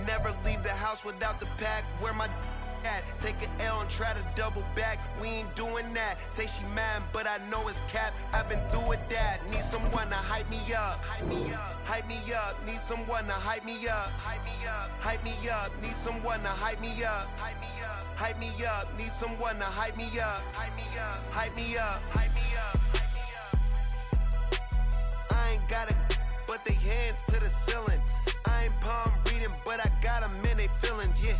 Never leave the house without the pack. Where my at? Take an L and try to double back. We ain't doing that. Say she mad, but I know it's cap. I've been through with that. Need someone to hype me up. Hype me up. Hype me up. Need someone to hype me up. Hype me up. Hype me up. Need someone to hype me up. Hype me up. Hype me up. Need someone to hype me up. Hype me up. Hype me up. Hype me up. I ain't got it, but they hands to the ceiling. I ain't palm reading, but I got them in they feelings, yeah.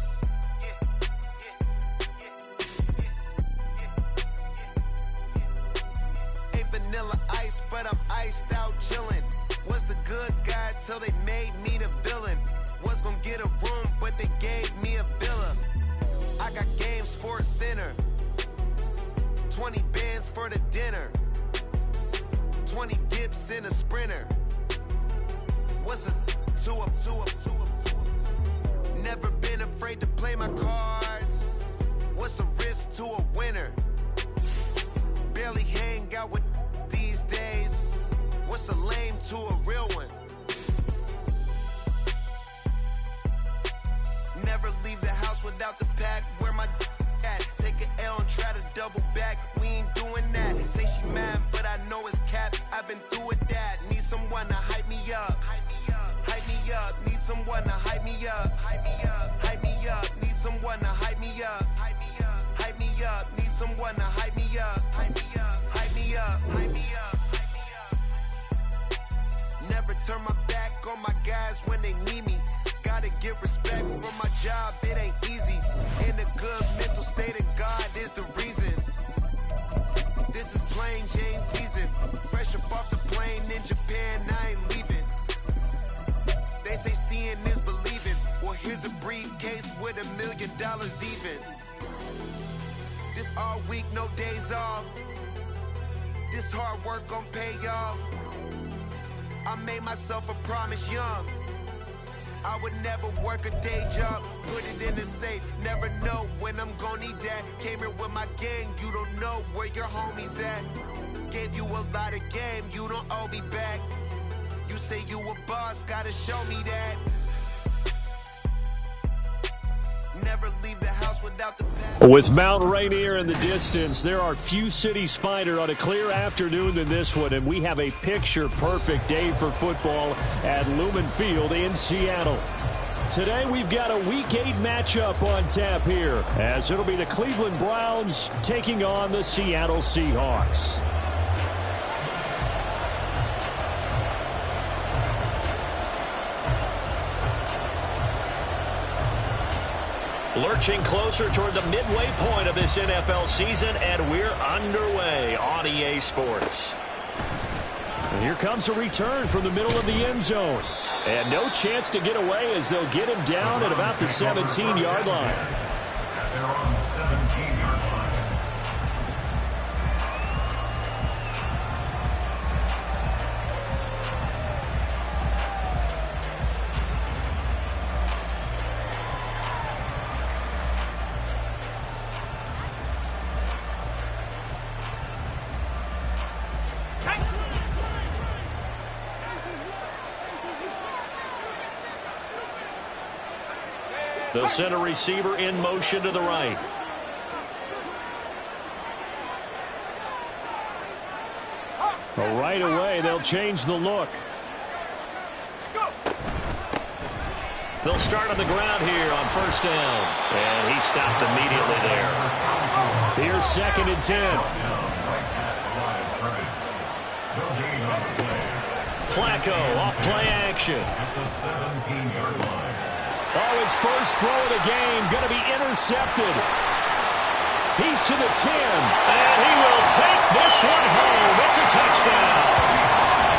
Ain't vanilla ice, but I'm iced out chillin'. Was the good guy till they made me the villain. Was gonna get a room, but they gave me a villa. I got Game Sports Center. 20 bands for the dinner. 20 dips in a sprinter. What's a two up? Never been afraid to play my cards. What's a risk to a winner? Barely hang out with these days. What's a lame to a real one? Never leave the house without the pack. Where my at? Take an L and try to double back. We ain't doing that. Say she mad, but I know it's cap. I've been through with that. Need someone to hype me up. Hype me up. Hype me up. Need someone to hype me up. Hype me up. Hype me up. Need someone to hype me up. Hype me up. Hype me up. Need someone to hype me up. Hype me up. Hype me up. Hype me up. Never turn my back on my guys when they need me. Gotta give respect for my job, it ain't easy. In a good mental state of God is the reason. This is plain Jane season. Fresh up off the plane in Japan, I ain't leaving. They say seeing is believing. Well, here's a briefcase with $1 million even. This all week, no days off. This hard work gon' pay off. I made myself a promise young. I would never work a day job, put it in the safe, never know when I'm gon' need that. Came here with my gang, you don't know where your homies at. Gave you a lot of game, you don't owe me back. You say you a boss, gotta show me that. Never leave the house without the pack. With Mount Rainier in the distance, there are few cities finer on a clear afternoon than this one, and we have a picture-perfect day for football at Lumen Field in Seattle. Today, we've got a Week 8 matchup on tap here, as it'll be the Cleveland Browns taking on the Seattle Seahawks. Lurching closer toward the midway point of this NFL season, and we're underway on EA Sports. And here comes a return from the middle of the end zone. And no chance to get away as they'll get him down at about the 17-yard line. They're on the 17-yard line. They'll send a receiver in motion to the right. Well, right away, they'll change the look. They'll start on the ground here on first down. And he stopped immediately there. Here's 2nd and 10. Flacco off play action. At the 17-yard line. Oh, his first throw of the game going to be intercepted. He's to the 10, and he will take this one home. It's a touchdown.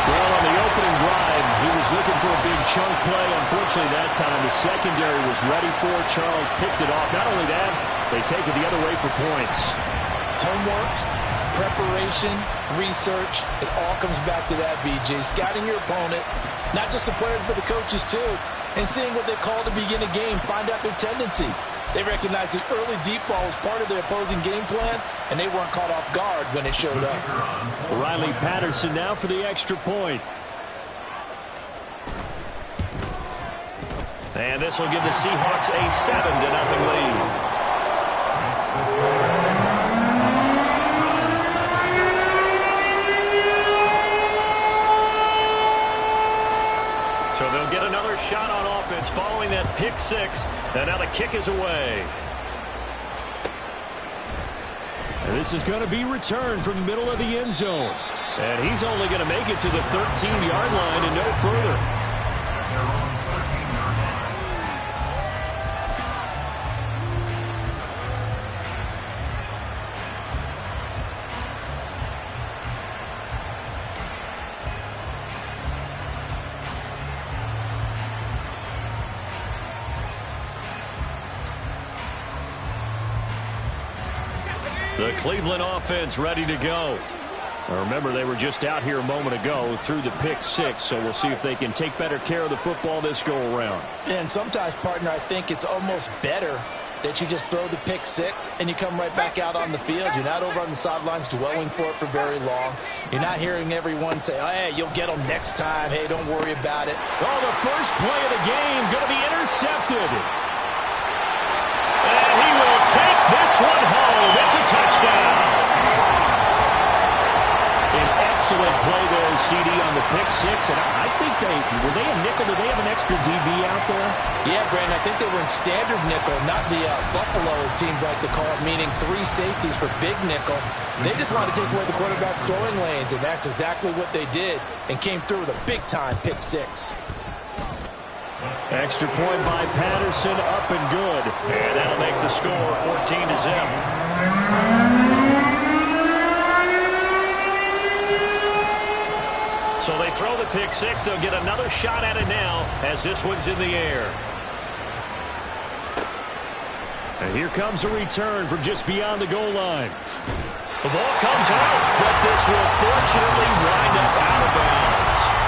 Well, on the opening drive, he was looking for a big chunk play. Unfortunately, that time the secondary was ready for it. Charles picked it off. Not only that, they take it the other way for points. Homework, preparation, research, it all comes back to that, BJ. Scouting your opponent, not just the players, but the coaches too. And seeing what they call to begin a game, find out their tendencies. They recognize the early deep ball was part of their opposing game plan, and they weren't caught off guard when it showed up. Riley Patterson now for the extra point. And this will give the Seahawks a 7-0 lead. So they'll get another shot on offense following that pick six. And now the kick is away. And this is going to be returned from the middle of the end zone. And he's only going to make it to the 13-yard line and no further. The Cleveland offense ready to go. Now remember, they were just out here a moment ago through the pick six, so we'll see if they can take better care of the football this go-around. And sometimes, partner, I think it's almost better that you just throw the pick six and you come right back out on the field. You're not over on the sidelines dwelling for it for very long. You're not hearing everyone say, oh, hey, you'll get them next time. Hey, don't worry about it. Oh, the first play of the game going to be intercepted. And he will take this one home. It's a touchdown. An excellent play there, CD, on the pick six. And I think were they a nickel? Did they have an extra DB out there? Yeah, Brandon, I think they were in standard nickel, not the Buffalo, as teams like to call it, meaning 3 safeties for big nickel. They just wanted to take away the quarterback's throwing lanes, and that's exactly what they did and came through with a big-time pick six. Extra point by Patterson, up and good. And that'll make the score 14-0. So they throw the pick six. They'll get another shot at it now as this one's in the air. And here comes a return from just beyond the goal line. The ball comes out, but this will fortunately wind up out of bounds.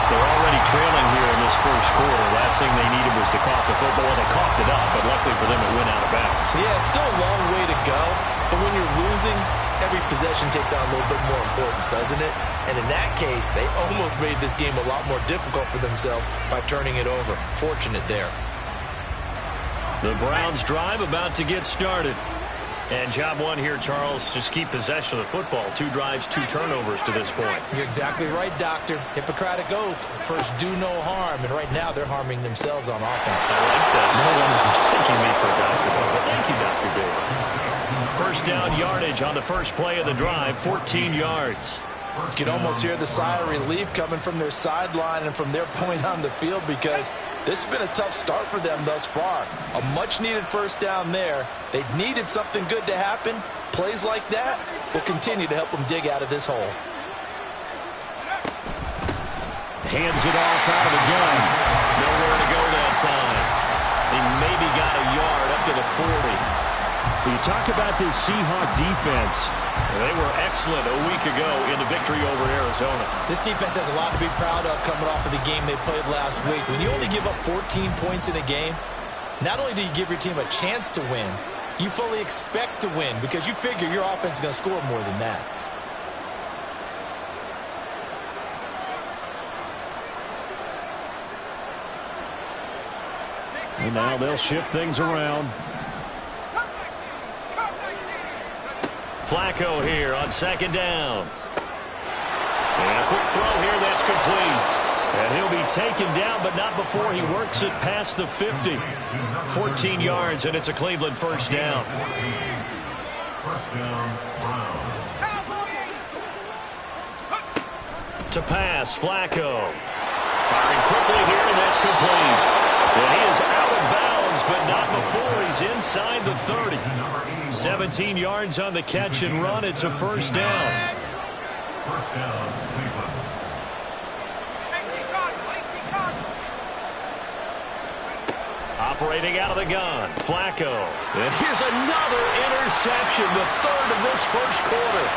They're already trailing here in this first quarter. Last thing they needed was to cough the football. They coughed it up, but luckily for them, it went out of bounds. Yeah, still a long way to go. But when you're losing, every possession takes on a little bit more importance, doesn't it? And in that case, they almost made this game a lot more difficult for themselves by turning it over. Fortunate there. The Browns drive about to get started. And job one here, Charles, just keep possession of the football. 2 drives, 2 turnovers to this point. You're exactly right, Doctor. Hippocratic oath. First, do no harm. And right now, they're harming themselves on offense. I like that. No one is mistaking me for a doctor, but thank you, Dr. Davis. First down yardage on the first play of the drive, 14 yards. You can almost hear the sigh of relief coming from their sideline and from their point on the field because this has been a tough start for them thus far. A much-needed first down there. They needed something good to happen. Plays like that will continue to help them dig out of this hole. Hands it off out of the gun. Nowhere to go that time. He maybe got a yard up to the 40. When you talk about this Seahawk defense, they were excellent a week ago in the victory over Arizona. This defense has a lot to be proud of coming off of the game they played last week. When you only give up 14 points in a game, not only do you give your team a chance to win, you fully expect to win because you figure your offense is going to score more than that. And now they'll shift things around. Flacco here on second down. And a quick throw here that's complete. And he'll be taken down, but not before he works it past the 50. 14 yards, and it's a Cleveland first down. First down, Browns. To pass, Flacco. Firing quickly here, and that's complete. And he is out of bounds, but not before he's inside the 30. 17 yards on the catch and run. It's a first down. First down, Cleveland. Operating out of the gun, Flacco. And here's another interception, the 3rd of this first quarter.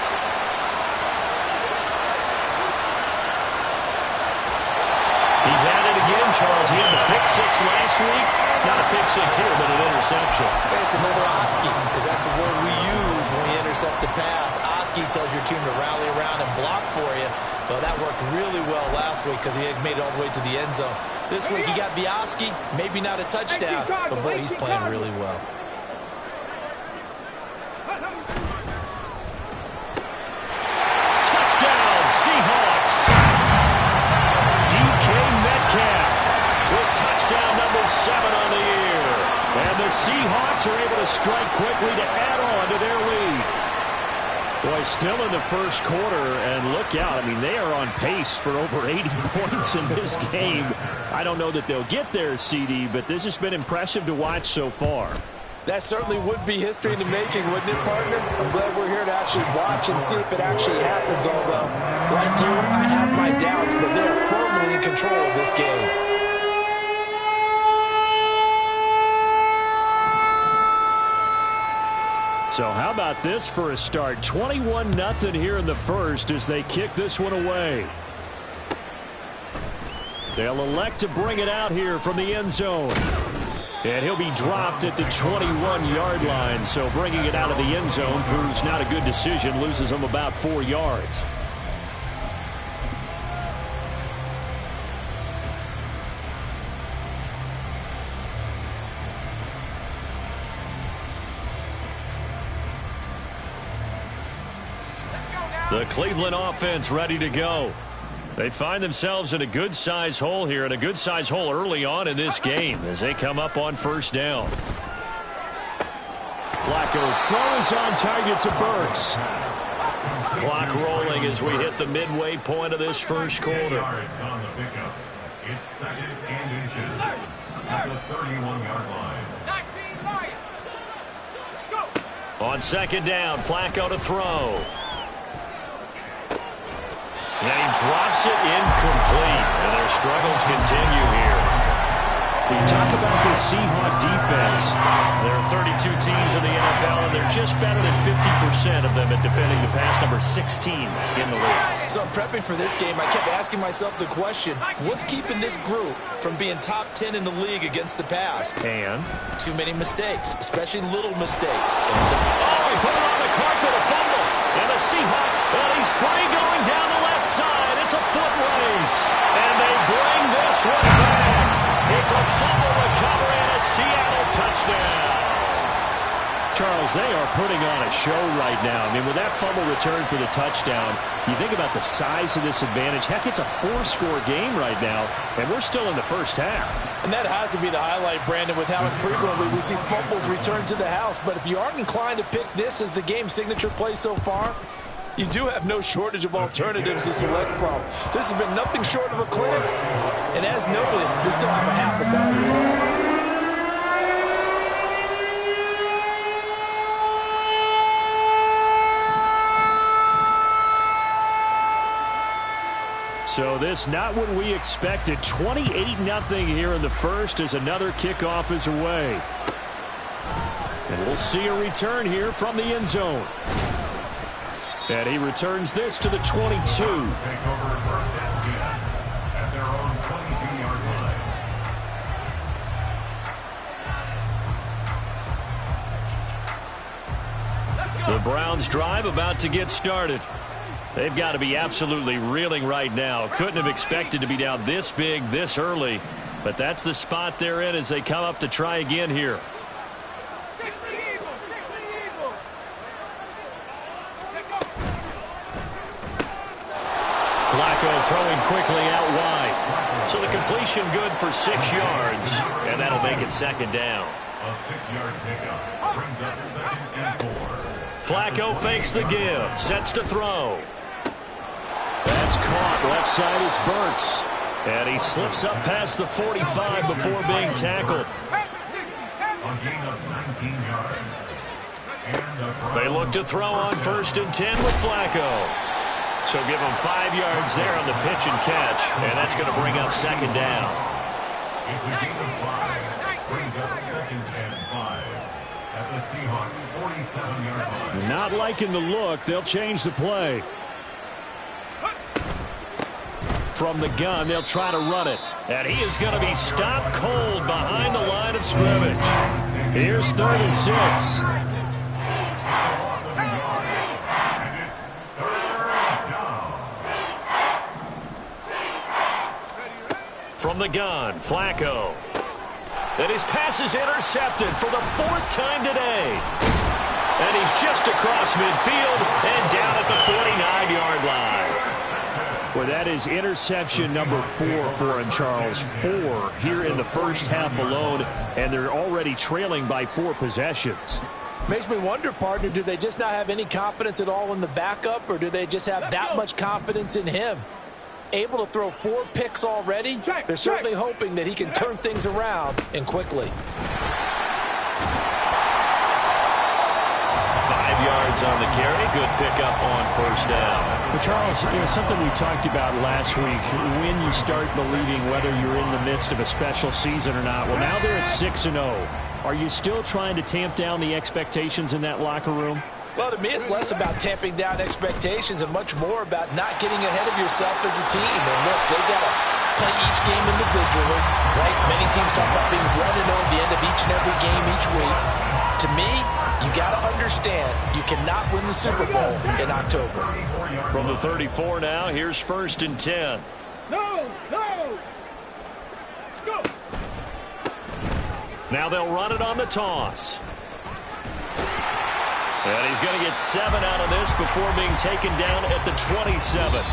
He's at it again, Charles. He had the pick six last week. Not a pick six here, but an interception. It's another Oski, because that's the word we use when we intercept intercept the pass. Oski tells your team to rally around and block for you. Well, that worked really well last week because he had made it all the way to the end zone. This week he got the Oski, maybe not a touchdown, but boy, he's playing really well. Touchdown, Seahawks! DK Metcalf with touchdown number 7 on the year. And the Seahawks are able to strike quickly to add on to their lead. Boy, still in the first quarter, and look out. I mean, they are on pace for over 80 points in this game. I don't know that they'll get there, CD, but this has been impressive to watch so far. That certainly would be history in the making, wouldn't it, partner? I'm glad we're here to actually watch and see if it actually happens, although, like you, I have my doubts, but they're firmly in control of this game. So how about this for a start? 21-0 here in the first as they kick this one away. They'll elect to bring it out here from the end zone. And he'll be dropped at the 21-yard line. So bringing it out of the end zone proves not a good decision. Loses him about 4 yards. The Cleveland offense ready to go. They find themselves in a good-sized hole here, and a good-sized hole early on in this game as they come up on first down. Flacco's throw is on target to Burks. Clock rolling as we hit the midway point of this first quarter. Yards on the pickup. It's second and inches at the 31-yard line. On second down, Flacco to throw. And he drops it incomplete. And their struggles continue here. We talk about the Seahawk defense. There are 32 teams in the NFL, and they're just better than 50% of them at defending the pass, number 16 in the league. So I'm prepping for this game. I kept asking myself the question, what's keeping this group from being top 10 in the league against the pass? And? Too many mistakes, especially little mistakes. Oh, he put it on the carpet, a fumble. And the Seahawks, and he's free going down the left side. It's a foot race. And they bring this one back. It's a fumble recovery and a Seattle touchdown. Charles, they are putting on a show right now. I mean, with that fumble return for the touchdown, you think about the size of this advantage. Heck, it's a 4-score game right now, and we're still in the first half. And that has to be the highlight, Brandon, with how infrequently we see fumbles return to the house. But if you aren't inclined to pick this as the game's signature play so far, you do have no shortage of alternatives to select from. This has been nothing short of a clinic. And as noted, we still have a half a down to play. So this not what we expected. 28-0 here in the first as another kickoff is away. And we'll see a return here from the end zone. And he returns this to the 22. Take over first and 10 at their own 22-yard line. The Browns drive about to get started. They've got to be absolutely reeling right now. Couldn't have expected to be down this big this early. But that's the spot they're in as they come up to try again here. Flacco throwing quickly out wide. So the completion good for 6 yards. And that'll make it second down. A 6-yard pickup brings up second and 4. Flacco fakes the give. Sets to throw. That's caught. Left side, it's Burks. And he slips up past the 45 before being tackled. A gain of 19 yards. They look to throw on first and 10 with Flacco. So give him 5 yards there on the pitch and catch. And that's going to bring up second down. It's a gain of 5. Brings up second and 5 at the Seahawks 47-yard line. Not liking the look. They'll change the play. From the gun, they'll try to run it. And he is going to be stopped cold behind the line of scrimmage. Here's 3rd and 6. the gun, Flacco. And his pass is intercepted for the 4th time today. And he's just across midfield and down at the 49-yard line. Well, that is interception number 4 for him, Charles. 4 here in the first half alone, and they're already trailing by 4 possessions. Makes me wonder, partner, do they just not have any confidence at all in the backup, or do they just have that much confidence in him? Able to throw 4 picks already, they're certainly hoping that he can turn things around and quickly. 5 yards on the carry. Good pickup on first down. Well, Charles, something we talked about last week, when you start believing whether you're in the midst of a special season or not. Well, now they're at 6-0. Are you still trying to tamp down the expectations in that locker room? Well, to me, it's less about tamping down expectations and much more about not getting ahead of yourself as a team. And look, they got to play each game individually, right? Many teams talk about being 1-0 at the end of each and every game each week. To me, you got to understand you cannot win the Super Bowl in October. From the 34 now, here's 1st and 10. No! Let's go! Now they'll run it on the toss. And he's going to get 7 out of this before being taken down at the 27.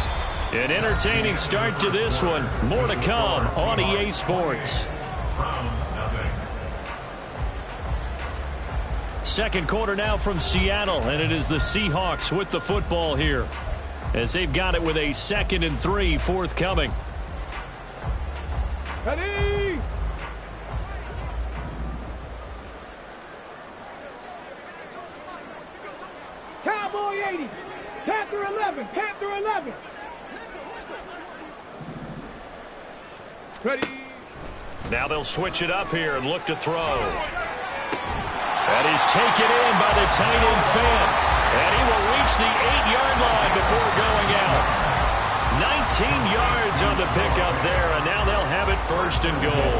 An entertaining start to this one. More to come on EA Sports. Second quarter now from Seattle, and it is the Seahawks with the football here, as they've got it with a 2nd and 3 forthcoming. Ready! Cowboy 80, Panther 11, Panther 11. Ready? Now they'll switch it up here and look to throw. And he's taken in by the tight end Fant. And he will reach the 8-yard line before going out. 19 yards on the pickup there, and now they'll have it 1st and goal.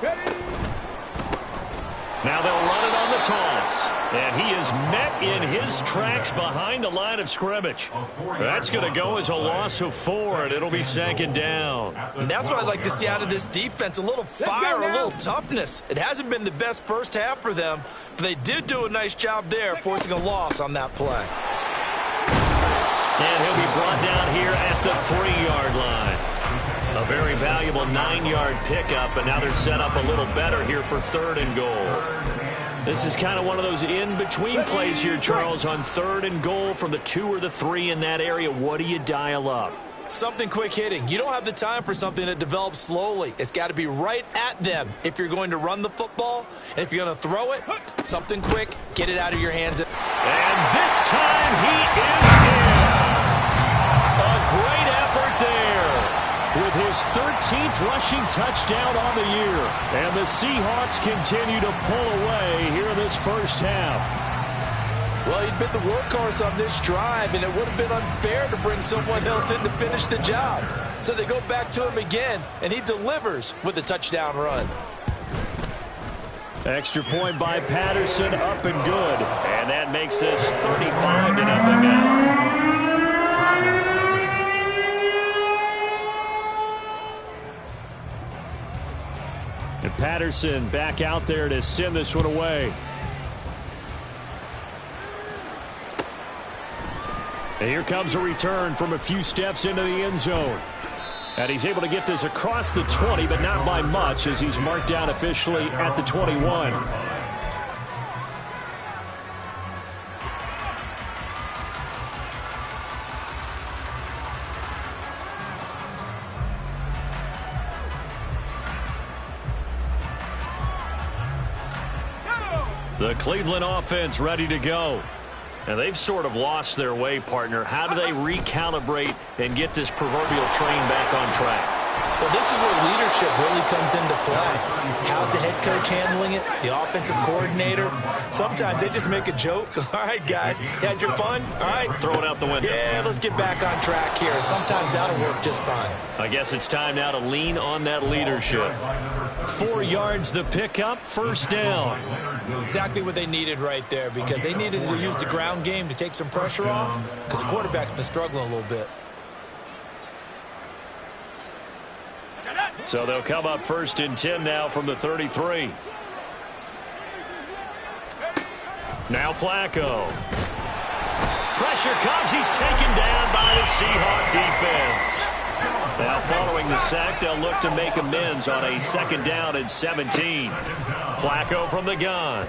Ready? Now they'll run it on the toss. And he is met in his tracks behind the line of scrimmage. That's going to go as a loss of 4, and it'll be 2nd down. And that's what I'd like to see out of this defense, a little fire, a little toughness. It hasn't been the best first half for them, but they did do a nice job there, forcing a loss on that play. And he'll be brought down here at the 3-yard line. A very valuable 9-yard pickup, and now they're set up a little better here for 3rd and goal. This is kind of one of those in-between plays here, Charles, on 3rd and goal from the 2 or the 3 in that area. What do you dial up? Something quick hitting. You don't have the time for something that develops slowly. It's got to be right at them if you're going to run the football. And if you're going to throw it, something quick, get it out of your hands. And this time he is in. A great effort there, with his 13th rushing touchdown on the year. And the Seahawks continue to pull away here in this first half. Well, he'd been the workhorse on this drive, and it would have been unfair to bring someone else in to finish the job. So they go back to him again, and he delivers with a touchdown run. Extra point by Patterson, up and good. And that makes this 35-0 now. And Patterson back out there to send this one away. And here comes a return from a few steps into the end zone. And he's able to get this across the 20, but not by much, as he's marked down officially at the 21. The Cleveland offense ready to go. And they've sort of lost their way, partner. How do they recalibrate and get this proverbial train back on track? Well, this is where leadership really comes into play. How's the head coach handling it? The offensive coordinator? Sometimes they just make a joke. All right, guys, had your fun? All right. Throw it out the window. Yeah, let's get back on track here. And sometimes that'll work just fine. I guess it's time now to lean on that leadership. 4 yards the pickup, first down. Exactly what they needed right there, because they needed to use the ground game to take some pressure off, because the quarterback's been struggling a little bit. So they'll come up 1st and 10 now from the 33. Now Flacco. Pressure comes. He's taken down by the Seahawk defense. Now following the sack, they'll look to make amends on a 2nd down and 17. Flacco from the gun.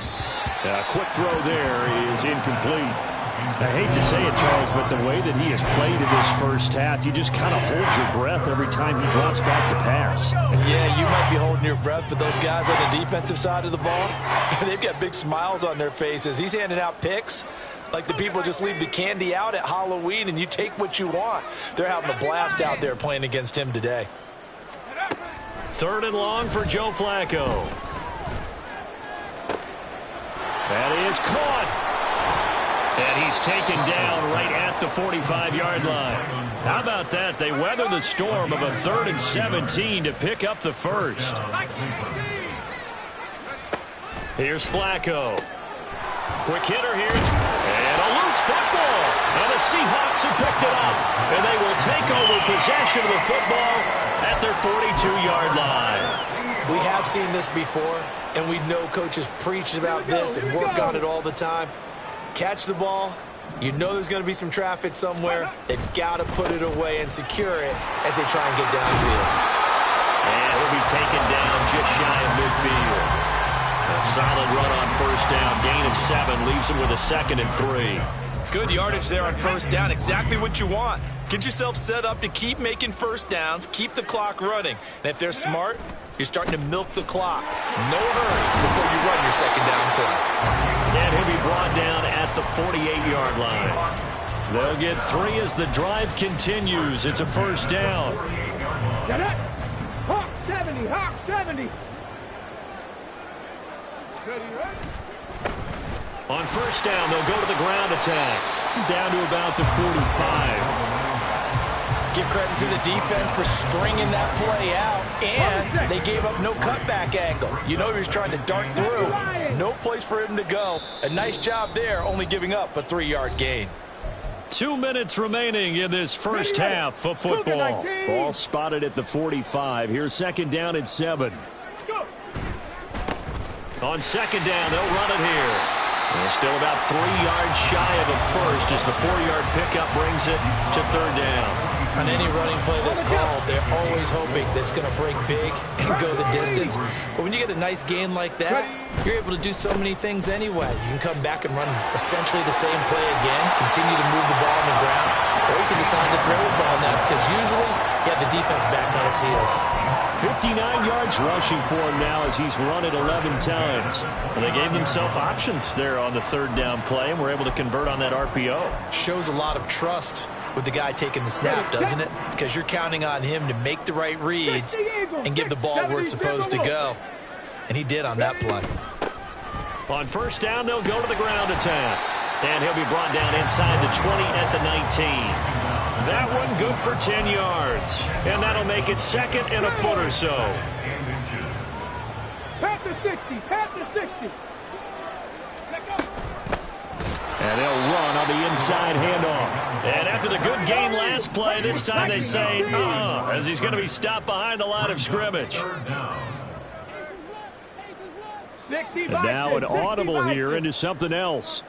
A quick throw there is incomplete. I hate to say it, Charles, but the way that he has played in this first half, you just kind of hold your breath every time he drops back to pass. Yeah, you might be holding your breath, but those guys on the defensive side of the ball, they've got big smiles on their faces. He's handing out picks like the people just leave the candy out at Halloween and you take what you want. They're having a blast out there playing against him today. 3rd and long for Joe Flacco. That is caught. And he's taken down right at the 45-yard line. How about that? They weather the storm of a 3rd and 17 to pick up the first. Here's Flacco. Quick hitter here. And a loose football. And the Seahawks have picked it up. And they will take over possession of the football at their 42-yard line. We have seen this before, and we know coaches preach about this and work on it all the time. Catch the ball. You know there's going to be some traffic somewhere. They've got to put it away and secure it as they try and get downfield. And he'll be taken down just shy of midfield. A solid run on 1st down. Gain of 7 leaves him with a 2nd and 3. Good yardage there on 1st down. Exactly what you want. Get yourself set up to keep making 1st downs, keep the clock running. And if they're smart, you're starting to milk the clock. No hurry before you run your 2nd down play. And he'll be brought down at the 48-yard line. They'll get 3 as the drive continues. It's a 1st down. Get it? Hawk 70, Hawk 70. On 1st down, they'll go to the ground attack. Down to about the 45. Give credit to the defense for stringing that play out, and they gave up no cutback angle. You know he was trying to dart through. No place for him to go. A nice job there, only giving up a 3-yard gain. 2 minutes remaining in this first half of football. Ball spotted at the 45. Here's 2nd down and 7. On 2nd down, they'll run it here. And still about 3 yards shy of a first as the 4-yard pickup brings it to 3rd down. On any running play that's called, they're always hoping that it's going to break big and go the distance. But when you get a nice gain like that, you're able to do so many things anyway. You can come back and run essentially the same play again, continue to move the ball on the ground, or you can decide to throw the ball now because usually you have the defense back on its heels. 59 yards rushing for him now as he's run it 11 times. And they gave themselves options there on the 3rd down play and were able to convert on that RPO. Shows a lot of trust with the guy taking the snap, doesn't it? Because you're counting on him to make the right reads and give the ball where it's supposed to go. And he did on that play. On 1st down, they'll go to the ground attack. And he'll be brought down inside the 20 at the 19. That one good for 10 yards. And that'll make it 2nd and a foot or so. Pat the 60, pat the 60. And they'll run on the inside handoff. And after the good gain last play, this time they say, as he's going to be stopped behind the line of scrimmage. And now an audible here into something else.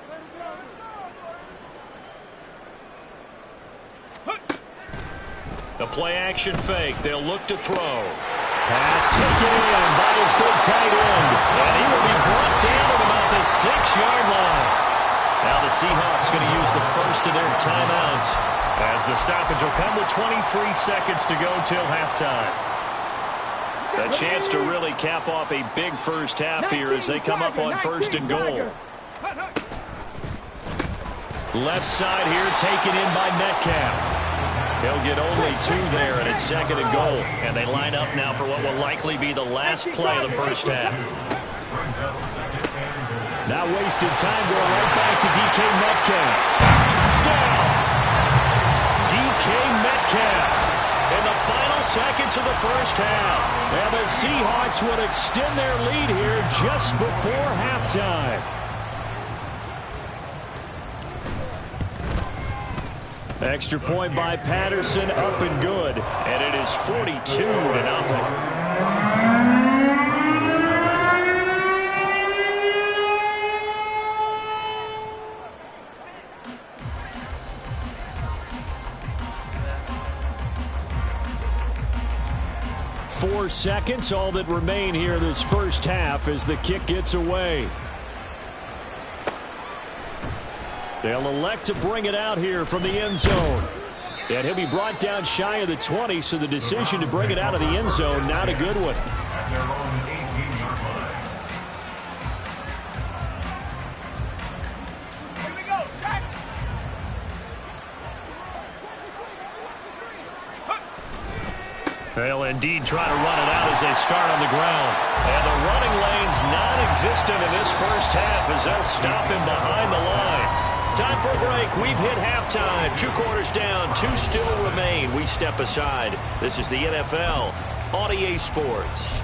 The play-action fake. They'll look to throw. Pass taken in by his big tight end. And he will be brought down at about the 6-yard line. Now the Seahawks going to use the first of their timeouts as the stoppage will come with 23 seconds to go till halftime. A chance to really cap off a big first half here as they come up on 1st and goal. Left side here taken in by Metcalf. He'll get only 2 there, and it's 2nd and goal. And they line up now for what will likely be the last play of the first half. Not wasting time, going right back to DK Metcalf. Touchdown! DK Metcalf in the final seconds of the first half. And the Seahawks would extend their lead here just before halftime. Extra point by Patterson, up and good. And it is 42-0. 4 seconds, all that remain here this first half as the kick gets away. They'll elect to bring it out here from the end zone. And he'll be brought down shy of the 20, so the decision to bring it out of the end zone, not a good one. At their own 18-yard line. Here we go, Shaq. They'll indeed try to run it out as they start on the ground. And the running lane's non-existent in this first half as they'll stop him behind the line. Time for a break. We've hit halftime. 2 quarters down. 2 still remain. We step aside. This is the NFL on EA Sports.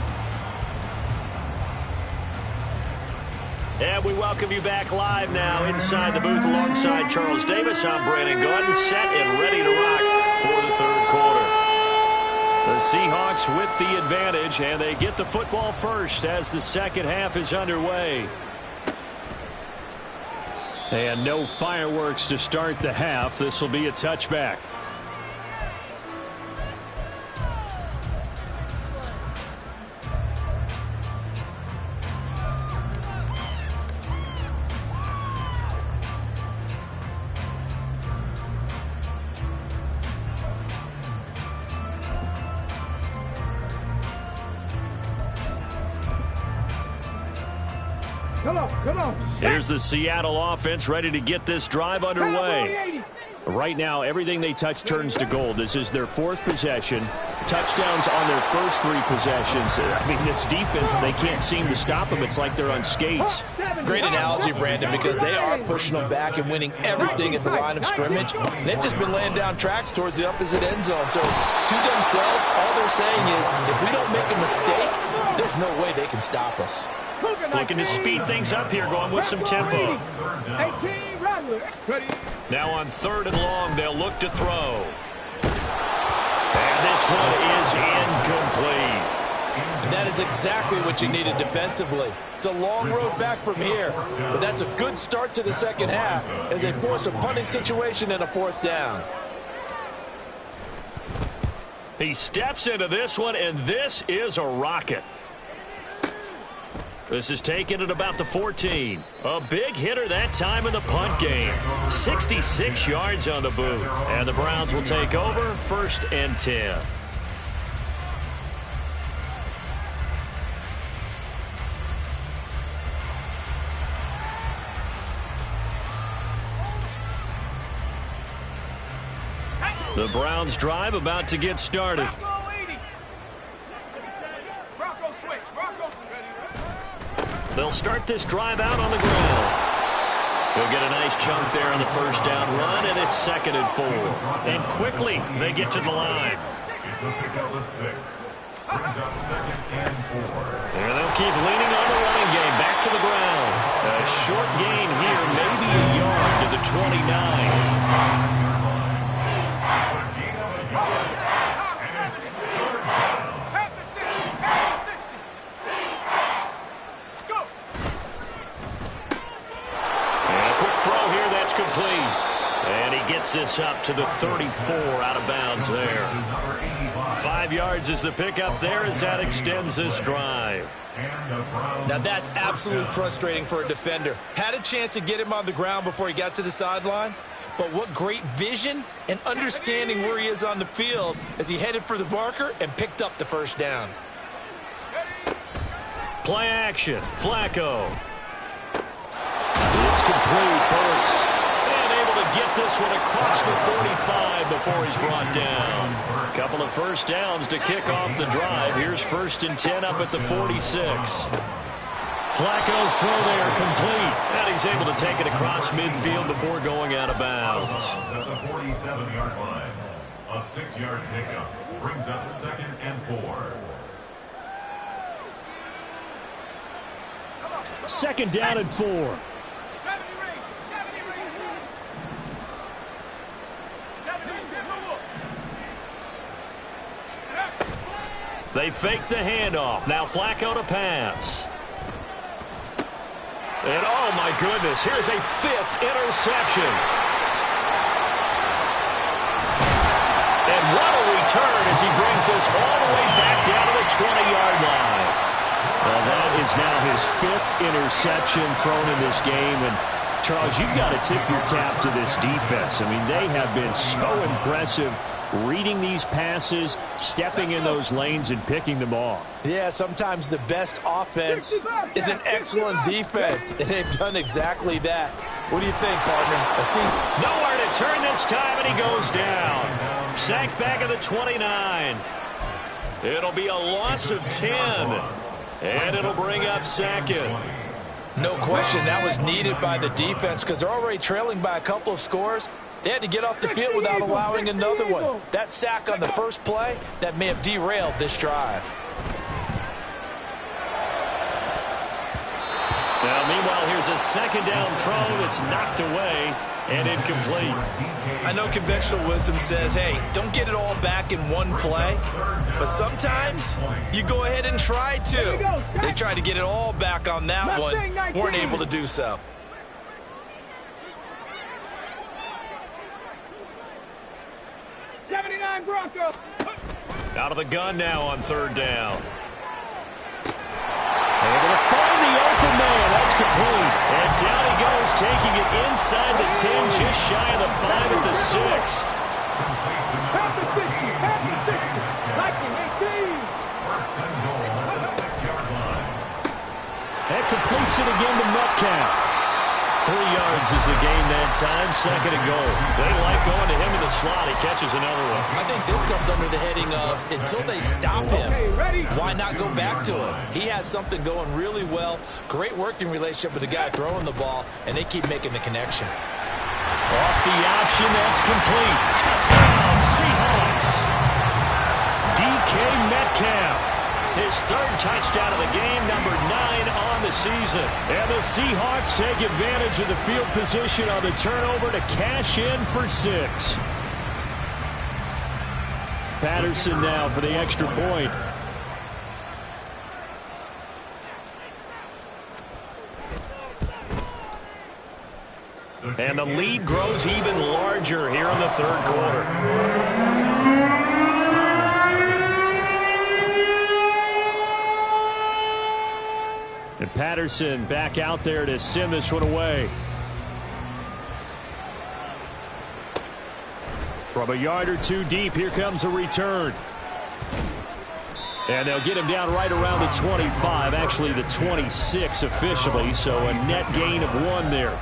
And we welcome you back live now inside the booth alongside Charles Davis. I'm Brandon Gordon, set and ready to rock for the 3rd quarter. The Seahawks with the advantage, and they get the football first as the second half is underway. And no fireworks to start the half. This will be a touchback. Come on. Here's the Seattle offense ready to get this drive underway. Right now, everything they touch turns to gold. This is their 4th possession. Touchdowns on their first 3 possessions. I mean, this defense, they can't seem to stop them. It's like they're on skates. Great analogy, Brandon, because they are pushing them back and winning everything at the line of scrimmage. And they've just been laying down tracks towards the opposite end zone. So to themselves, all they're saying is, if we don't make a mistake, there's no way they can stop us. Looking to speed things up here, going with some tempo. Now on 3rd and long, they'll look to throw. And this one is incomplete. And that is exactly what you needed defensively. It's a long road back from here, but that's a good start to the second half as they force a punting situation and a 4th down. He steps into this one, and this is a rocket. This is taken at about the 14. A big hitter that time in the punt game. 66 yards on the boot. And the Browns will take over 1st and 10. The Browns drive about to get started. They'll start this drive out on the ground. He'll get a nice chunk there on the first down run, and it's 2nd and 4. And quickly, they get to the line. It's a pickup of 6. Brings up 2nd and 4. And they'll keep leaning on the running game. Back to the ground. A short gain here, maybe a yard to the 29. And he gets this up to the 34 out of bounds there. 5 yards is the pickup there as that extends this drive. Now that's absolutely frustrating for a defender. Had a chance to get him on the ground before he got to the sideline, but what great vision and understanding where he is on the field as he headed for the marker and picked up the 1st down. Play action. Flacco. It's complete. Burks. And able to get get this one across the 45 before he's brought down. A couple of first downs to kick off the drive. Here's 1st and 10 up at the 46. Flacco's throw there complete. And he's able to take it across midfield before going out of bounds. At the 47-yard line, a 6-yard pickup brings up 2nd and 4. 2nd down and 4. They fake the handoff. Now Flacco to pass. And oh my goodness, here's a 5th interception. And what a return as he brings this all the way back down to the 20-yard line. Well, that is now his 5th interception thrown in this game. And Charles, you've got to tip your cap to this defense. I mean, they have been so impressive reading these passes, stepping in those lanes, and picking them off. Yeah, sometimes the best offense is an excellent defense, and they've done exactly that. What do you think, partner? Nowhere to turn this time, and he goes down. Sacked back at the 29. It'll be a loss of 10, and it'll bring up 2nd. No question, that was needed by the defense because they're already trailing by a couple of scores. They had to get off the field without allowing another one. That sack on the first play, that may have derailed this drive. Now, meanwhile, here's a 2nd down throw that's knocked away and incomplete. I know conventional wisdom says, hey, don't get it all back in one play. But sometimes you go ahead and try to. They tried to get it all back on that one. Weren't able to do so. Out of the gun now on 3rd down. Able to find the open man. That's complete. And down he goes, taking it inside the 10, just shy of the 5 at the 6. That completes it again to Metcalf. 3 yards is the gain that time, 2nd and goal. They like going to him in the slot. He catches another one. I think this comes under the heading of until they stop him, why not go back to him? He has something going really well. Great working relationship with the guy throwing the ball, and they keep making the connection. Off the option, that's complete. Touchdown, Seahawks. DK Metcalf. His 3rd touchdown of the game, number 9 on the season. And the Seahawks take advantage of the field position on the turnover to cash in for 6. Patterson now for the extra point. And the lead grows even larger here in the 3rd quarter. And Patterson back out there to send this one away. From a yard or 2 deep, here comes a return. And they'll get him down right around the 25, actually the 26 officially, so a net gain of 1 there.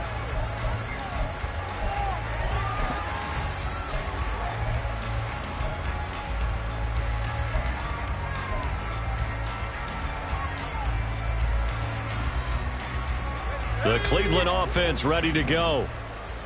The Cleveland offense ready to go.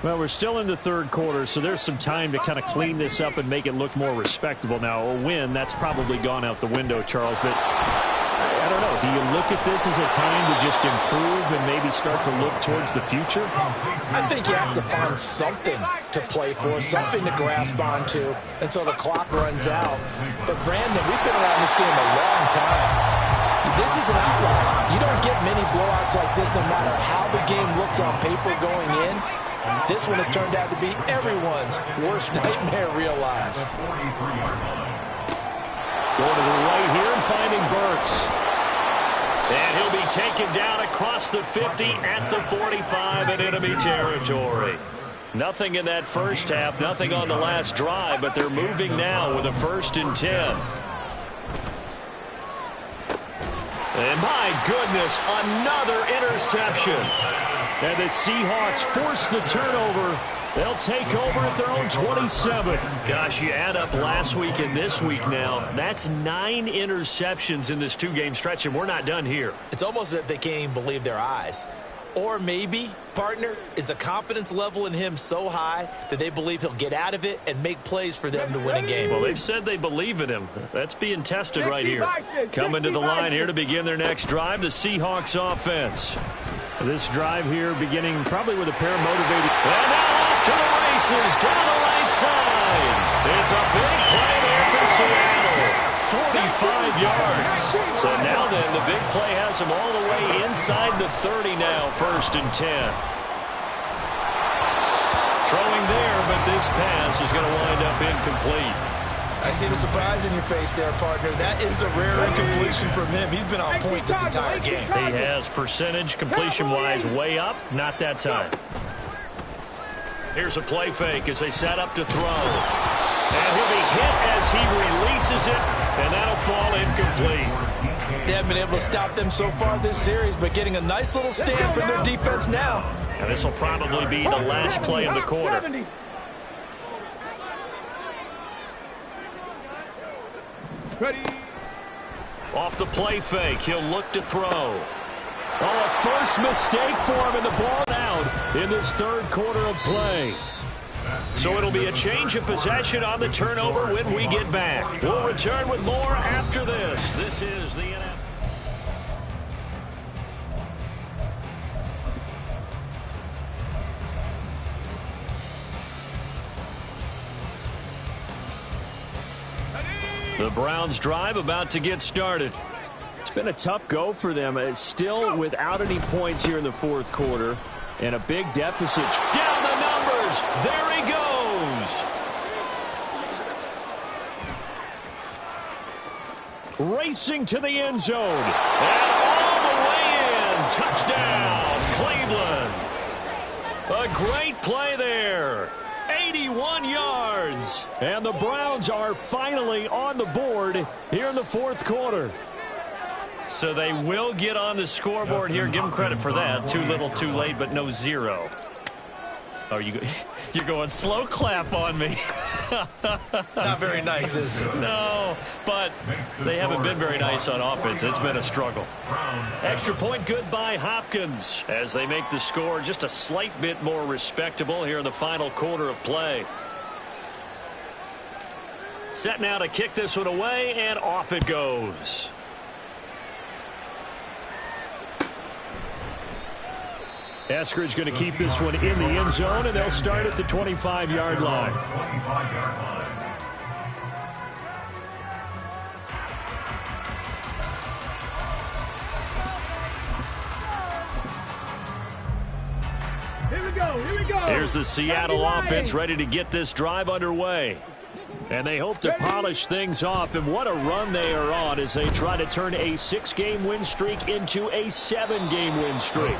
Well, we're still in the 3rd quarter, so there's some time to kind of clean this up and make it look more respectable. Now, a win, that's probably gone out the window, Charles, but I don't know. Do you look at this as a time to just improve and maybe start to look towards the future? I think you have to find something to play for, something to grasp onto until the clock runs out. But, Brandon, we've been around this game a long time. This is an outlier. You don't get many blowouts like this no matter how the game looks on paper going in. This one has turned out to be everyone's worst nightmare realized. Going to the right here and finding Burks. And he'll be taken down across the 50 at the 45 in enemy territory. Nothing in that first half, nothing on the last drive, but they're moving now with a 1st and 10. And my goodness, another interception. And the Seahawks force the turnover They'll take over at their own 27. Gosh, you add up last week and this week now. That's 9 interceptions in this 2-game stretch, and we're not done here. It's almost as if they can't even believe their eyes. Or maybe, partner, is the confidence level in him so high that they believe he'll get out of it and make plays for them to win a game. Well, they've said they believe in him. That's being tested right here. Coming to the line here to begin their next drive, the Seahawks offense. This drive here beginning probably with a pair of motivated. And now off to the races down the right side. It's a big play there for Seattle. 45 yards. So now then, the big play has him all the way inside the 30 now, 1st and 10. Throwing there, but this pass is going to wind up incomplete. I see the surprise in your face there, partner. That is a rare incompletion from him. He's been on point this entire game. He has percentage completion-wise way up. Not that time. Here's a play fake as they set up to throw. And he'll be hit as he releases it, and that'll fall incomplete. They haven't been able to stop them so far this series, but getting a nice little stand from their defense now. And this will probably be the last play of the quarter. Ready. Off the play fake, he'll look to throw. Oh, a first mistake for him, and the ball out in this 3rd quarter of play. So it'll be a change of possession on the turnover when we get back. We'll return with more after this. This is the NFL. The Browns drive about to get started. It's been a tough go for them. It's still without any points here in the 4th quarter and a big deficit. Down the numbers. There he goes. Racing to the end zone. And all the way in. Touchdown, Cleveland. A great play there. 81 yards. And the Browns are finally on the board here in the 4th quarter. So they will get on the scoreboard here. Give them credit for that. Too little, too late, but no 0. Oh, you're going slow clap on me. Not very nice, is it? No, but they haven't been very nice on offense. It's been a struggle. Extra point good by Hopkins as they make the score just a slight bit more respectable here in the final quarter of play. Set now to kick this one away, and off it goes. Eskridge going to keep this one in the end zone, and they'll start at the 25-yard line. Here we go. Here we go. Here's the Seattle offense ready to get this drive underway. And they hope to polish things off, and what a run they are on as they try to turn a 6-game win streak into a 7-game win streak.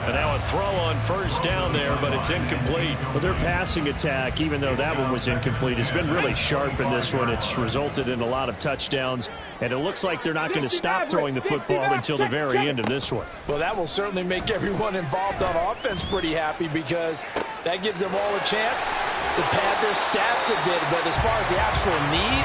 And now a throw on 1st down there, but it's incomplete. Well, their passing attack, even though that one was incomplete, has been really sharp in this one. It's resulted in a lot of touchdowns, and it looks like they're not going to stop throwing the football until the very end of this one. Well, that will certainly make everyone involved on offense pretty happy because that gives them all a chance to pad their stats a bit. But as far as the actual need,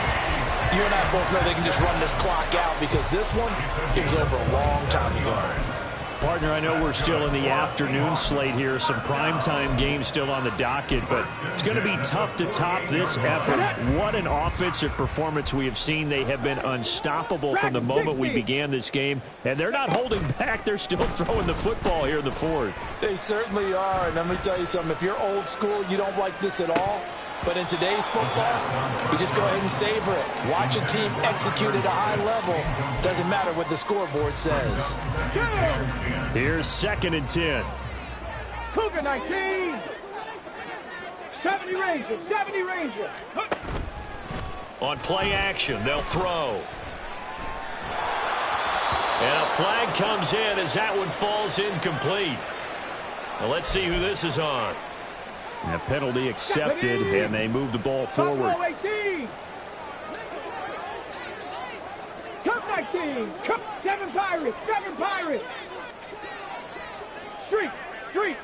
you and I both know they can just run this clock out because this one, it was over a long time ago. Partner, I know we're still in the afternoon slate here. Some primetime games still on the docket, but it's going to be tough to top this effort. What an offensive performance we have seen. They have been unstoppable from the moment we began this game, and they're not holding back. They're still throwing the football here in the 4th. They certainly are, and let me tell you something. If you're old school, you don't like this at all. But in today's football, you just go ahead and savor it. Watch a team execute at a high level. Doesn't matter what the scoreboard says. Here's 2nd and 10. Cougar 19. 70 Rangers. 70 Rangers. On play action, they'll throw. And a flag comes in as that one falls incomplete. Now let's see who this is on. And a penalty accepted, and they move the ball forward. 18. Cup 19. Cup 7 Pirates. 7 Pirates. Street.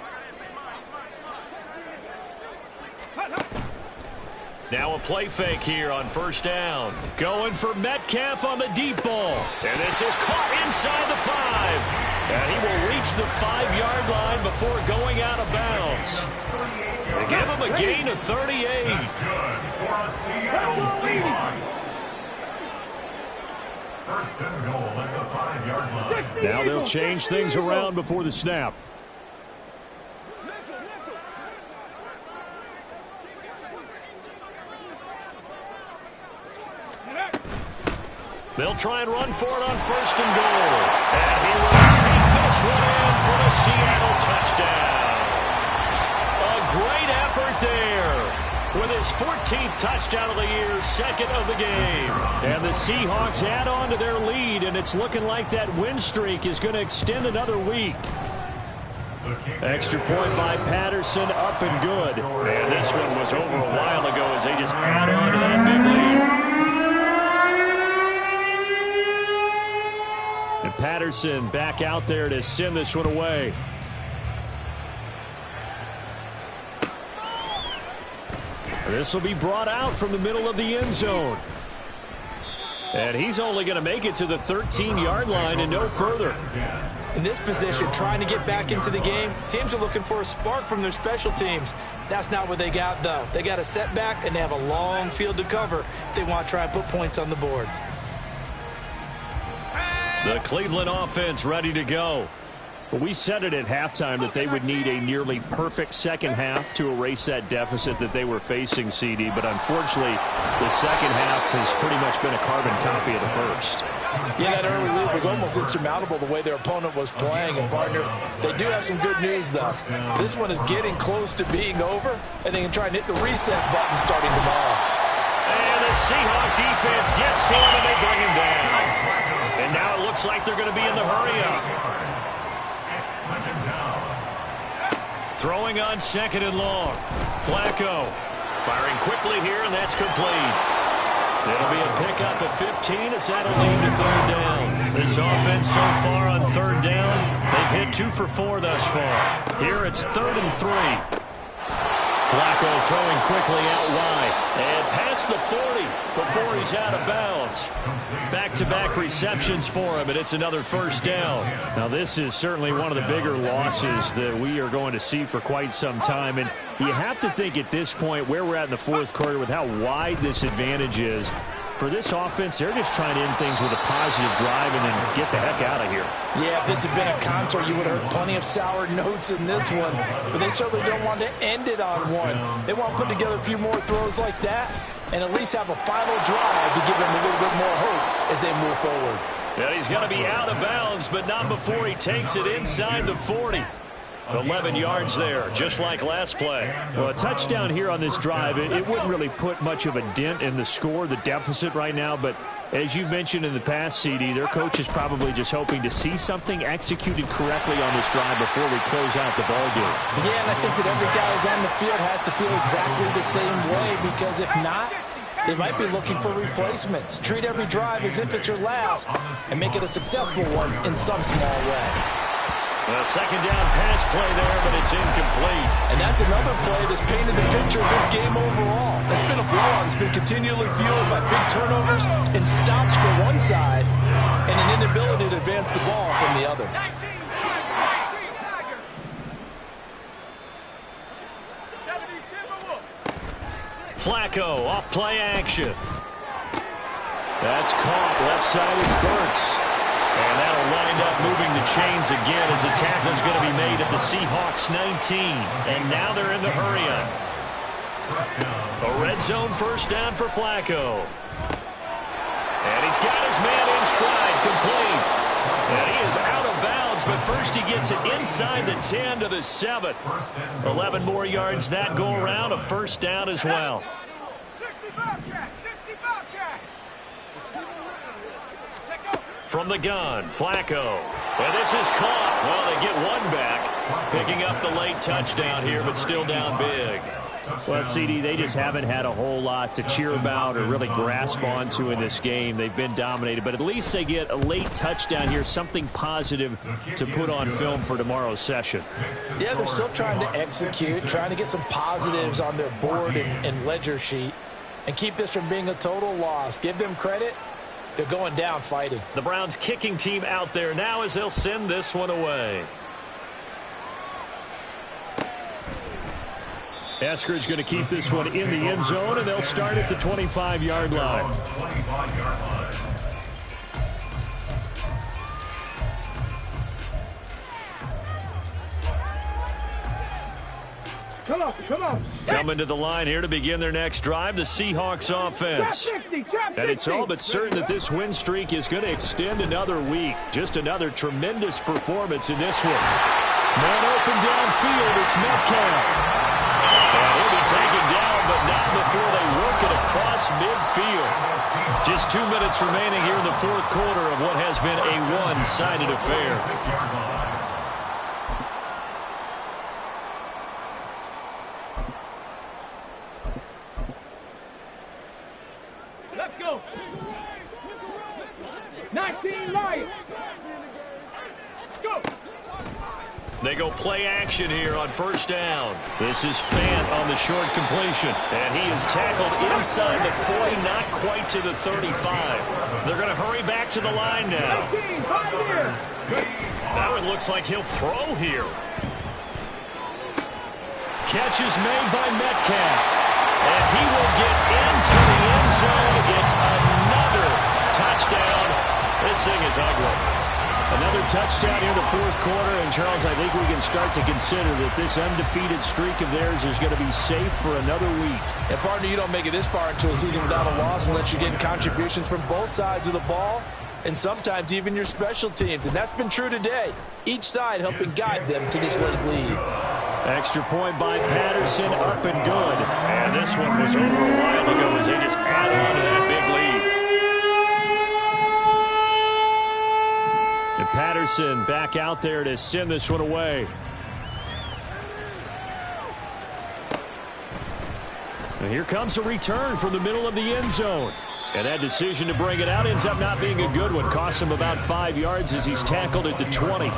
Now a play fake here on first down. Going for Metcalf on the deep ball. And this is caught inside the 5. And he will reach the 5-yard line before going out of bounds. They give him a gain of 38. That's good for a Seattle Seahawks. First and goal at the 5-yard line. Now they'll change things around before the snap. They'll try and run for it on first and goal. And he will take this one in for the Seattle touchdown. A great effort there with his 14th touchdown of the year, second of the game. And the Seahawks add on to their lead, and it's looking like that win streak is going to extend another week. Extra point by Patterson, up and good. And this one was over a while ago as they just add on to that big lead. And Patterson back out there to send this one away. This will be brought out from the middle of the end zone. And he's only going to make it to the 13-yard line and no further. In this position, trying to get back into the game, teams are looking for a spark from their special teams. That's not what they got, though. They got a setback, and they have a long field to cover if they want to try and put points on the board. The Cleveland offense ready to go. Well, we said it at halftime that they would need a nearly perfect second half to erase that deficit that they were facing, CD. But unfortunately, the second half has pretty much been a carbon copy of the first. Yeah, that early lead was almost insurmountable the way their opponent was playing. And, partner, they do have some good news, though. This one is getting close to being over, and they can try and hit the reset button starting tomorrow. And the Seahawk defense gets to him, and they bring him down. And now it looks like they're going to be in the hurry-up. Throwing on second and long. Flacco firing quickly here, and that's complete. It'll be a pickup of 15 as that'll lead to third down. This offense so far on third down, they've hit 2 for 4 thus far. Here it's 3rd and 3. Flacco throwing quickly out wide and past the 40 before he's out of bounds. Back-to-back receptions for him, and it's another first down. Now, this is certainly one of the bigger losses that we are going to see for quite some time. And you have to think at this point where we're at in the fourth quarter with how wide this advantage is. For this offense, they're just trying to end things with a positive drive and then get the heck out of here. Yeah, if this had been a concert, you would have heard plenty of sour notes in this one. But they certainly don't want to end it on one. They want to put together a few more throws like that and at least have a final drive to give them a little bit more hope as they move forward. Yeah, he's going to be out of bounds, but not before he takes it inside the 40. 11 yards there, just like last play. Well, a touchdown here on this drive, it wouldn't really put much of a dent in the score, the deficit right now. But as you mentioned in the past, CD, their coach is probably just hoping to see something executed correctly on this drive before we close out the ballgame. Yeah, and I think that every guy who's on the field has to feel exactly the same way, because if not, they might be looking for replacements. Treat every drive as if it's your last and make it a successful one in some small way. A second down pass play there, but it's incomplete. And that's another play that's painted the picture of this game overall. It's been a blowout. It's been continually fueled by big turnovers and stops for one side and an inability to advance the ball from the other. Flacco off play action. That's caught. Left side is Burks. And that'll wind up moving the chains again as the tackle's going to be made at the Seahawks 19. And now they're in the hurry-up. A red zone first down for Flacco. And he's got his man in stride, complete. And he is out of bounds, but first he gets it inside the 10 to the 7. 11 more yards that go around, a first down as well. 60 Bobcat, 60 Bobcat. From the gun, Flacco. And this is caught. Well, they get one back, picking up the late touchdown here, but still down big. Well, CD, they just haven't had a whole lot to cheer about or really grasp onto in this game. They've been dominated, but at least they get a late touchdown here, something positive to put on film for tomorrow's session. Yeah, they're still trying to execute, trying to get some positives on their board and ledger sheet. and keep this from being a total loss. Give them credit. They're going down fighting. The Browns kicking team out there now as they'll send this one away. Eskridge going to keep this one in the end zone, and they'll start at the 25-yard line. 25-yard line. Come on. Coming to the line here to begin their next drive, the Seahawks offense. And it's all but certain that this win streak is going to extend another week. Just another tremendous performance in this one. Man open downfield, it's Metcalf. And he'll be taken down, but not before they work it across midfield. Just 2 minutes remaining here in the fourth quarter of what has been a one-sided affair. 6-yard line. Let's go. 19 Lions. Let's go. They go play action here on first down. This is Fant on the short completion. And he is tackled inside the 40, not quite to the 35. They're going to hurry back to the line now. 19, 5 years. That one looks like he'll throw here. Catch is made by Metcalf. And he will get into the end zone. It's another touchdown. This thing is ugly. Another touchdown here in the fourth quarter. And, Charles, I think we can start to consider that this undefeated streak of theirs is going to be safe for another week. And, partner, you don't make it this far into a season without a loss unless you're getting contributions from both sides of the ball and sometimes even your special teams. And that's been true today. Each side helping guide them to this late lead. Extra point by Patterson, up and good. And this one was over a while ago as they just add on to that big lead. And Patterson back out there to send this one away. And here comes a return from the middle of the end zone. And that decision to bring it out ends up not being a good one. Cost him about 5 yards as he's tackled at the 20.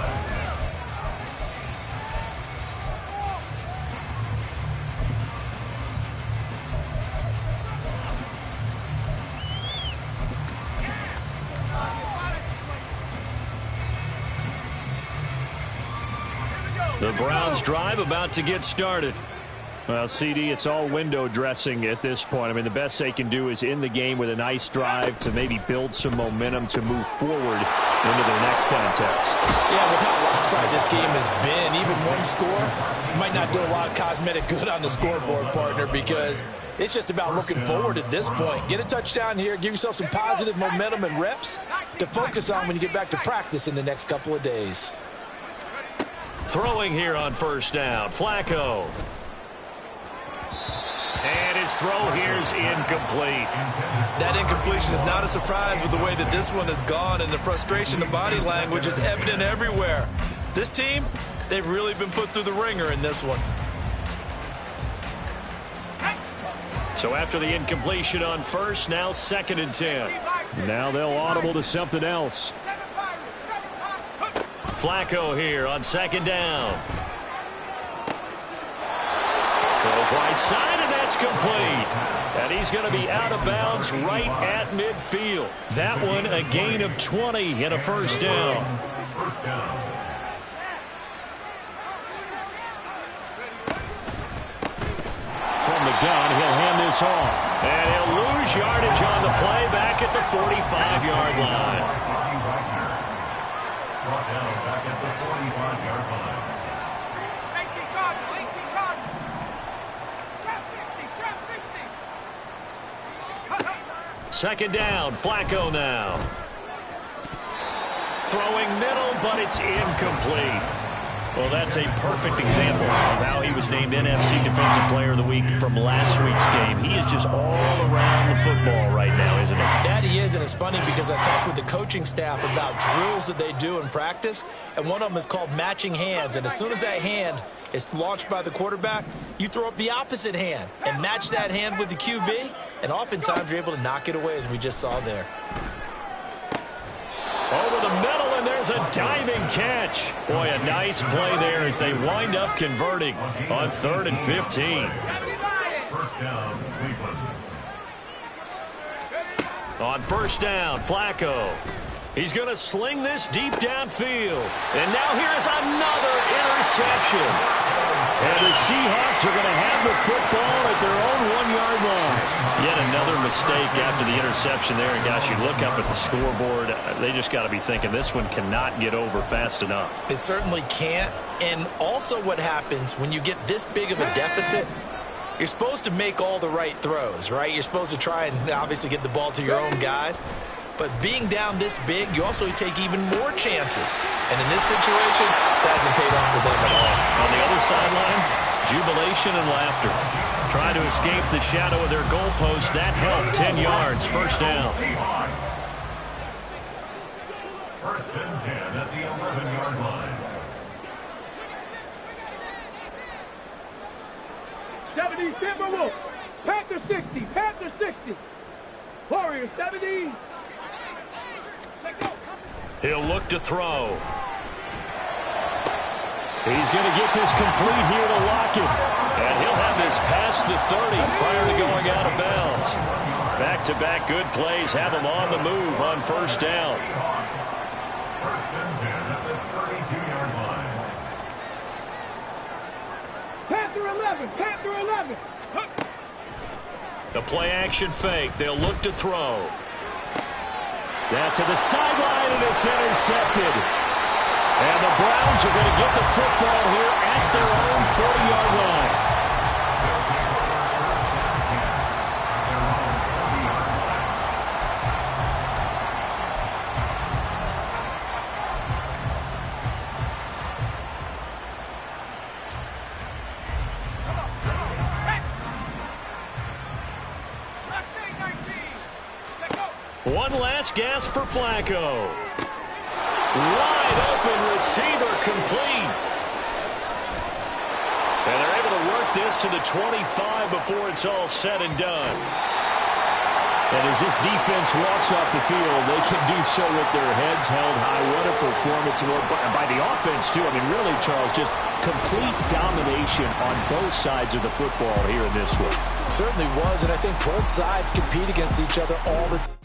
The Browns drive about to get started. Well, CD, it's all window dressing at this point. I mean, the best they can do is end the game with a nice drive to maybe build some momentum to move forward into their next contest. Yeah, with how lopsided this game has been, even one score might not do a lot of cosmetic good on the scoreboard, partner, because it's just about looking forward at this point. Get a touchdown here, give yourself some positive momentum and reps to focus on when you get back to practice in the next couple of days. Throwing here on first down, Flacco. And his throw here is incomplete. That incompletion is not a surprise with the way that this one has gone, and the frustration, the body language is evident everywhere. This team, they've really been put through the ringer in this one. So after the incompletion on first, now 2nd and 10. Now they'll audible to something else. Flacco here on 2nd down. Throws right side, and that's complete. And he's going to be out of bounds right at midfield. That one a gain of 20 and a first down. First down. From the gun, he'll hand this off. And he'll lose yardage on the play back at the 45-yard line. Brought down back at the 45-yard line. 18 Cardinal, 18 Cardinal. Trap 60, trap 60. 2nd down, Flacco now. Throwing middle, but it's incomplete. Well, that's a perfect example of how he was named NFC Defensive Player of the Week from last week's game. He is just all around the football right now, isn't he? That he is, and it's funny because I talked with the coaching staff about drills that they do in practice, and one of them is called matching hands. And as soon as that hand is launched by the quarterback, you throw up the opposite hand and match that hand with the QB, and oftentimes you're able to knock it away, as we just saw there. Over the middle, and there's a diving catch. Boy, a nice play there as they wind up converting on 3rd and 15. First down, Cleveland. On first down, Flacco. He's going to sling this deep downfield. And now here's another interception. And the Seahawks are going to have the football at their own 1-yard line. Yet another mistake after the interception there. And, gosh, you look up at the scoreboard, they just got to be thinking this one cannot get over fast enough. It certainly can't. And also what happens when you get this big of a deficit, you're supposed to make all the right throws, right? You're supposed to try and obviously get the ball to your own guys. But being down this big, you also take even more chances. And in this situation, that hasn't paid off for them at all. On the other sideline, jubilation and laughter. Trying to escape the shadow of their goalpost. That helped. 10 yards, first down. First and 10 at the 11-yard line. 70 Timberwolves. Panther 60. Panther 60. Warriors 70. He'll look to throw. He's going to get this complete here to Lockett. And he'll have this past the 30 prior to going out of bounds. Back-to-back good plays have him on the move on first down. First and 10 at the 32-yard line. Panther 11. Panther 11. The play-action fake. They'll look to throw. Down to the sideline, and it's intercepted. And the Browns are going to get the football here at their own 40-yard line. One last gasp for Flacco. Wide open receiver complete. And they're able to work this to the 25 before it's all said and done. And as this defense walks off the field, they can do so with their heads held high. What a performance by the offense, too. I mean, really, Charles, just complete domination on both sides of the football here in this one. Certainly was, and I think both sides compete against each other all the time.